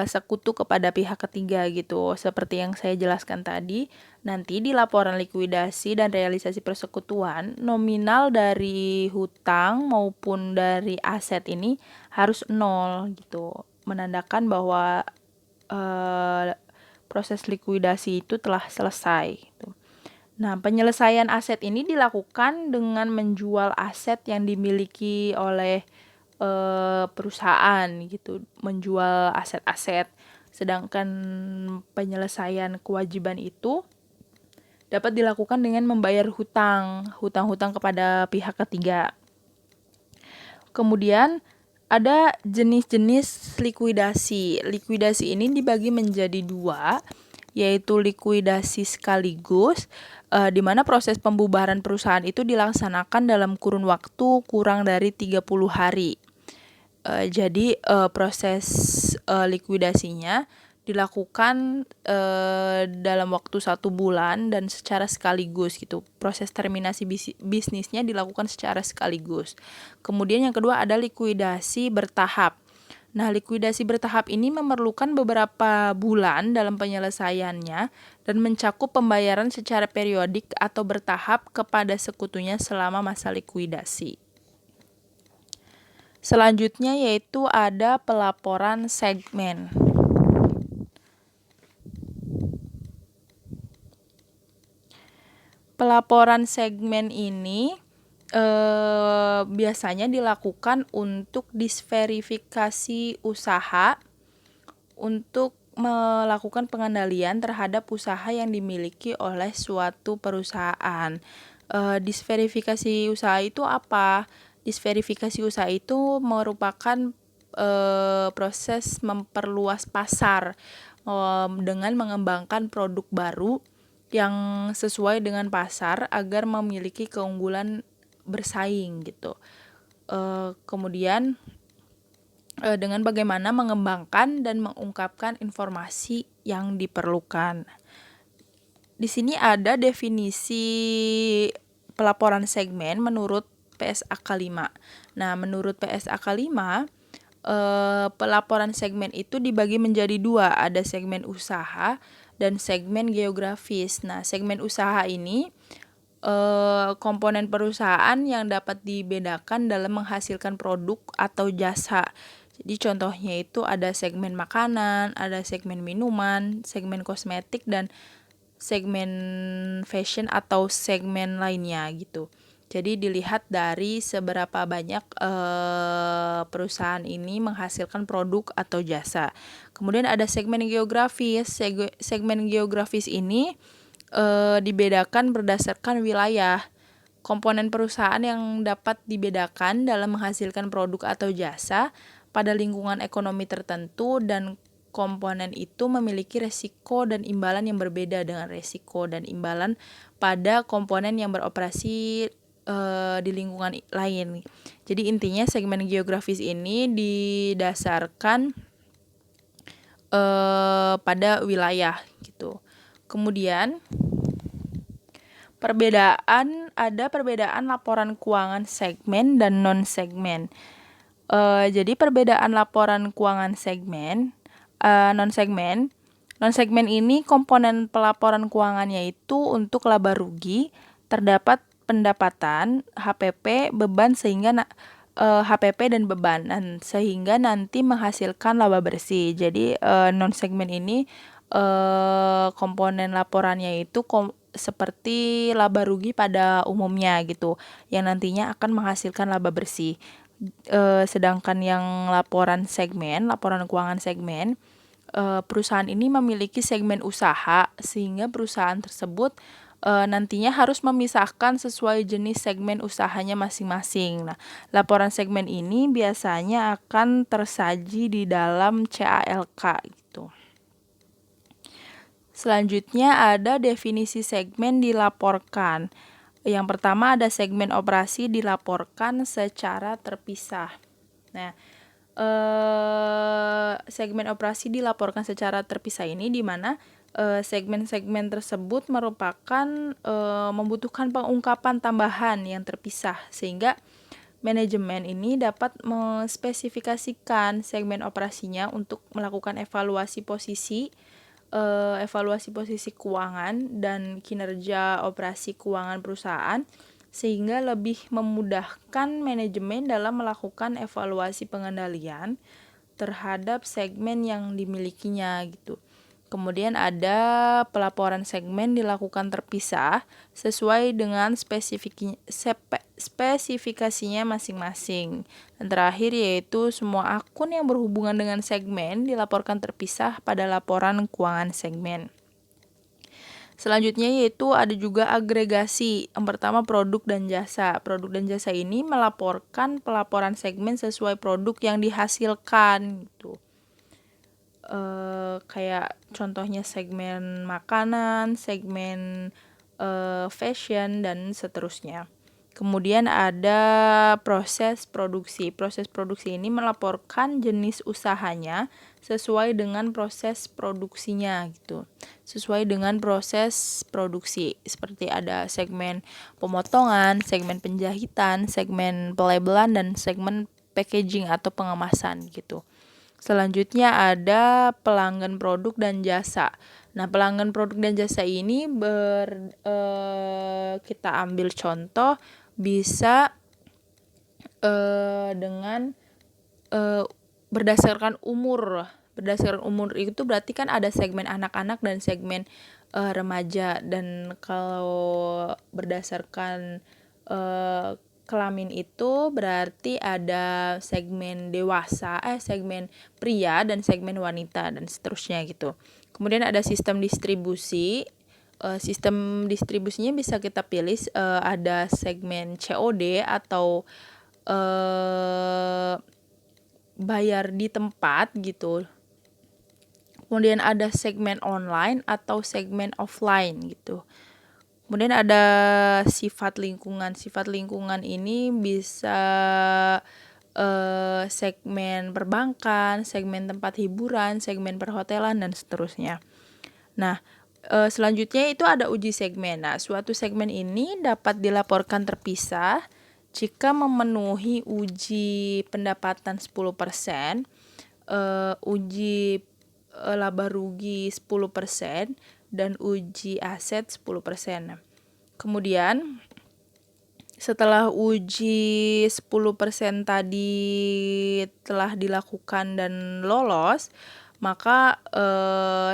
sekutu kepada pihak ketiga gitu. Seperti yang saya jelaskan tadi, nanti di laporan likuidasi dan realisasi persekutuan, nominal dari hutang maupun dari aset ini harus 0 gitu. Menandakan bahwa proses likuidasi itu telah selesai gitu. Nah, penyelesaian aset ini dilakukan dengan menjual aset yang dimiliki oleh perusahaan gitu, menjual aset-aset. Sedangkan penyelesaian kewajiban itu dapat dilakukan dengan membayar hutang-hutang kepada pihak ketiga. Kemudian ada jenis-jenis likuidasi. Likuidasi ini dibagi menjadi 2, yaitu likuidasi sekaligus, di mana proses pembubaran perusahaan itu dilaksanakan dalam kurun waktu kurang dari 30 hari. Jadi proses likuidasinya dilakukan dalam waktu 1 bulan dan secara sekaligus gitu. Proses terminasi bisnisnya dilakukan secara sekaligus. Kemudian yang kedua ada likuidasi bertahap. Nah, likuidasi bertahap ini memerlukan beberapa bulan dalam penyelesaiannya dan mencakup pembayaran secara periodik atau bertahap kepada sekutunya selama masa likuidasi. Selanjutnya yaitu ada pelaporan segmen. Pelaporan segmen ini biasanya dilakukan untuk disverifikasi usaha untuk melakukan pengendalian terhadap usaha yang dimiliki oleh suatu perusahaan. Disverifikasi usaha itu apa? Disverifikasi usaha itu merupakan proses memperluas pasar dengan mengembangkan produk baru yang sesuai dengan pasar agar memiliki keunggulan bersaing gitu. Kemudian dengan bagaimana mengembangkan dan mengungkapkan informasi yang diperlukan. Di sini ada definisi pelaporan segmen menurut PSAK 5. Nah, menurut PSAK 5, pelaporan segmen itu dibagi menjadi 2, ada segmen usaha dan segmen geografis. Nah, segmen usaha ini komponen perusahaan yang dapat dibedakan dalam menghasilkan produk atau jasa. Jadi contohnya itu ada segmen makanan, ada segmen minuman, segmen kosmetik, dan segmen fashion atau segmen lainnya gitu. Jadi dilihat dari seberapa banyak perusahaan ini menghasilkan produk atau jasa. Kemudian ada segmen geografis. Segmen geografis ini dibedakan berdasarkan wilayah. Komponen perusahaan yang dapat dibedakan dalam menghasilkan produk atau jasa pada lingkungan ekonomi tertentu, dan komponen itu memiliki resiko dan imbalan yang berbeda dengan resiko dan imbalan pada komponen yang beroperasi di lingkungan lain. Jadi intinya segmen geografis ini didasarkan pada wilayah gitu. Kemudian ada perbedaan laporan keuangan segmen dan non segmen. Jadi perbedaan laporan keuangan segmen non segmen ini komponen pelaporan keuangannya itu untuk laba rugi, terdapat pendapatan, HPP, beban sehingga HPP dan beban, sehingga nanti menghasilkan laba bersih. Jadi non segmen ini komponen laporannya itu seperti laba rugi pada umumnya gitu, yang nantinya akan menghasilkan laba bersih. Sedangkan yang laporan keuangan segmen, perusahaan ini memiliki segmen usaha sehingga perusahaan tersebut nantinya harus memisahkan sesuai jenis segmen usahanya masing-masing. Nah, laporan segmen ini biasanya akan tersaji di dalam CALK gitu. Selanjutnya ada definisi segmen dilaporkan. Yang pertama ada segmen operasi dilaporkan secara terpisah. Nah, segmen operasi dilaporkan secara terpisah ini di mana segmen-segmen tersebut merupakan membutuhkan pengungkapan tambahan yang terpisah, sehingga manajemen ini dapat mengspesifikasikan segmen operasinya untuk melakukan evaluasi posisi keuangan dan kinerja operasi keuangan perusahaan, sehingga lebih memudahkan manajemen dalam melakukan evaluasi pengendalian terhadap segmen yang dimilikinya gitu. Kemudian ada pelaporan segmen dilakukan terpisah sesuai dengan spesifikasinya masing-masing. Dan terakhir yaitu semua akun yang berhubungan dengan segmen dilaporkan terpisah pada laporan keuangan segmen. Selanjutnya yaitu ada juga agregasi. Yang pertama produk dan jasa. Produk dan jasa ini melaporkan pelaporan segmen sesuai produk yang dihasilkan gitu. Kayak contohnya segmen makanan, segmen fashion, dan seterusnya. Kemudian ada proses produksi. Proses produksi ini melaporkan jenis usahanya sesuai dengan proses produksinya gitu. Sesuai dengan proses produksi. Seperti ada segmen pemotongan, segmen penjahitan, segmen pelabelan, dan segmen packaging atau pengemasan gitu. Selanjutnya ada pelanggan produk dan jasa. Nah, pelanggan produk dan jasa ini kita ambil contoh bisa dengan berdasarkan umur. Berdasarkan umur itu berarti kan ada segmen anak-anak dan segmen remaja, dan kalau berdasarkan kelamin itu berarti ada segmen dewasa, segmen pria dan segmen wanita dan seterusnya gitu. Kemudian ada sistem distribusi. Sistem distribusinya bisa kita pilih ada segmen COD atau bayar di tempat gitu. Kemudian ada segmen online atau segmen offline gitu. Kemudian ada sifat lingkungan. Sifat lingkungan ini bisa segmen perbankan, segmen tempat hiburan, segmen perhotelan, dan seterusnya. Nah, selanjutnya itu ada uji segmen. Nah, suatu segmen ini dapat dilaporkan terpisah jika memenuhi uji pendapatan 10%, uji laba rugi 10%, dan uji aset 10%. Kemudian setelah uji 10% tadi telah dilakukan dan lolos, maka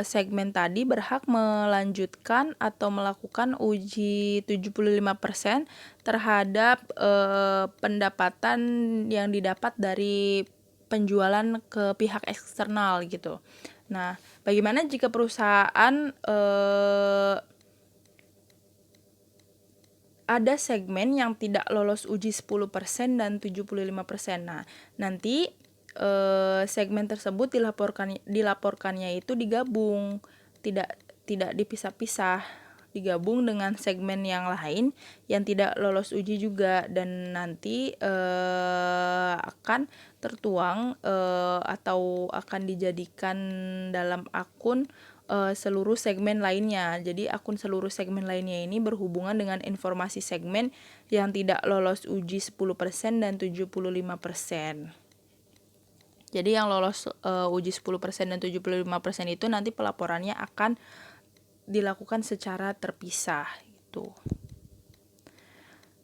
segmen tadi berhak melanjutkan atau melakukan uji 75% terhadap pendapatan yang didapat dari penjualan ke pihak eksternal gitu. Nah, bagaimana jika perusahaan ada segmen yang tidak lolos uji 10% dan 75%. Nah, nanti segmen tersebut dilaporkannya itu digabung, tidak dipisah-pisah, digabung dengan segmen yang lain yang tidak lolos uji juga, dan nanti akan tertuang atau akan dijadikan dalam akun seluruh segmen lainnya. Jadi akun seluruh segmen lainnya ini berhubungan dengan informasi segmen yang tidak lolos uji 10% dan 75%. Jadi yang lolos uji 10% dan 75% itu nanti pelaporannya akan dilakukan secara terpisah gitu.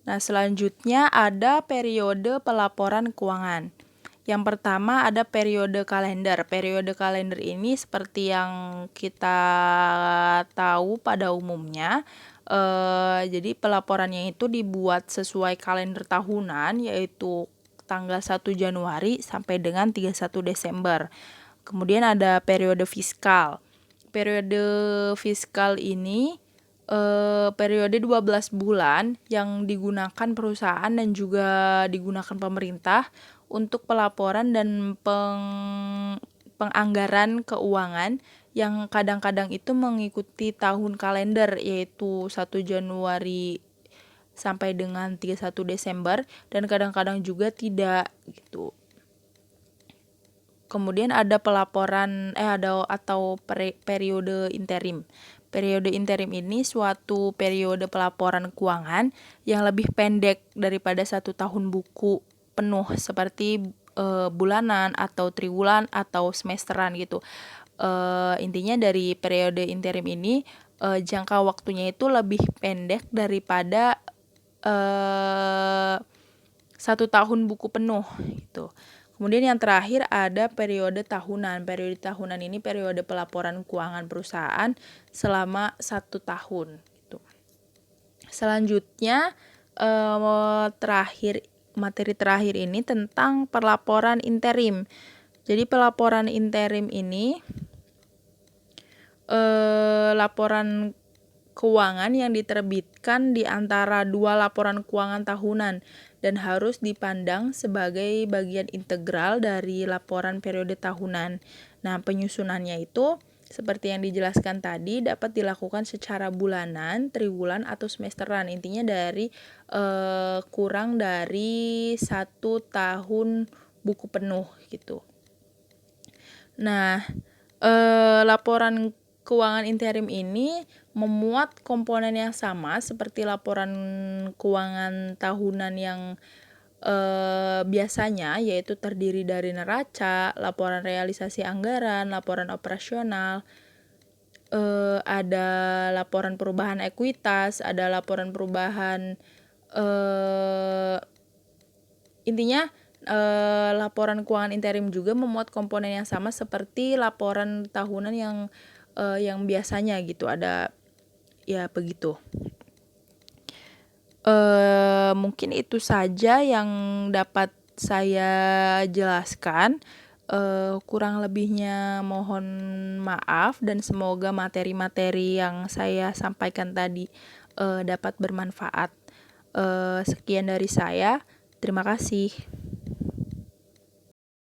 Nah, selanjutnya ada periode pelaporan keuangan. Yang pertama ada periode kalender. Periode kalender ini seperti yang kita tahu pada umumnya, jadi pelaporannya itu dibuat sesuai kalender tahunan, yaitu tanggal 1 Januari sampai dengan 31 Desember. Kemudian ada periode fiskal. Periode fiskal ini periode 12 bulan yang digunakan perusahaan dan juga digunakan pemerintah untuk pelaporan dan penganggaran keuangan yang kadang-kadang itu mengikuti tahun kalender, yaitu 1 Januari sampai dengan 31 Desember, dan kadang-kadang juga tidak gitu. Kemudian ada pelaporan periode interim. Periode interim ini suatu periode pelaporan keuangan yang lebih pendek daripada 1 tahun buku penuh seperti bulanan atau triwulan atau semesteran gitu. Intinya dari periode interim ini jangka waktunya itu lebih pendek daripada 1 tahun buku penuh gitu. Kemudian yang terakhir ada periode tahunan. Periode tahunan ini periode pelaporan keuangan perusahaan selama 1 tahun gitu. Selanjutnya materi terakhir ini tentang pelaporan interim. Jadi pelaporan interim ini laporan keuangan yang diterbitkan di antara 2 laporan keuangan tahunan dan harus dipandang sebagai bagian integral dari laporan periode tahunan. Nah, penyusunannya itu seperti yang dijelaskan tadi, dapat dilakukan secara bulanan, triwulan, atau semesteran. Intinya dari kurang dari 1 tahun buku penuh gitu. Nah, laporan keuangan interim ini memuat komponen yang sama seperti laporan keuangan tahunan yang biasanya, yaitu terdiri dari neraca, laporan realisasi anggaran, laporan operasional, ada laporan perubahan ekuitas, ada laporan perubahan intinya laporan keuangan interim juga memuat komponen yang sama seperti laporan tahunan yang biasanya gitu, ada ya begitu. Mungkin itu saja yang dapat saya jelaskan. Kurang lebihnya mohon maaf, dan semoga materi-materi yang saya sampaikan tadi dapat bermanfaat. Sekian dari saya. Terima kasih.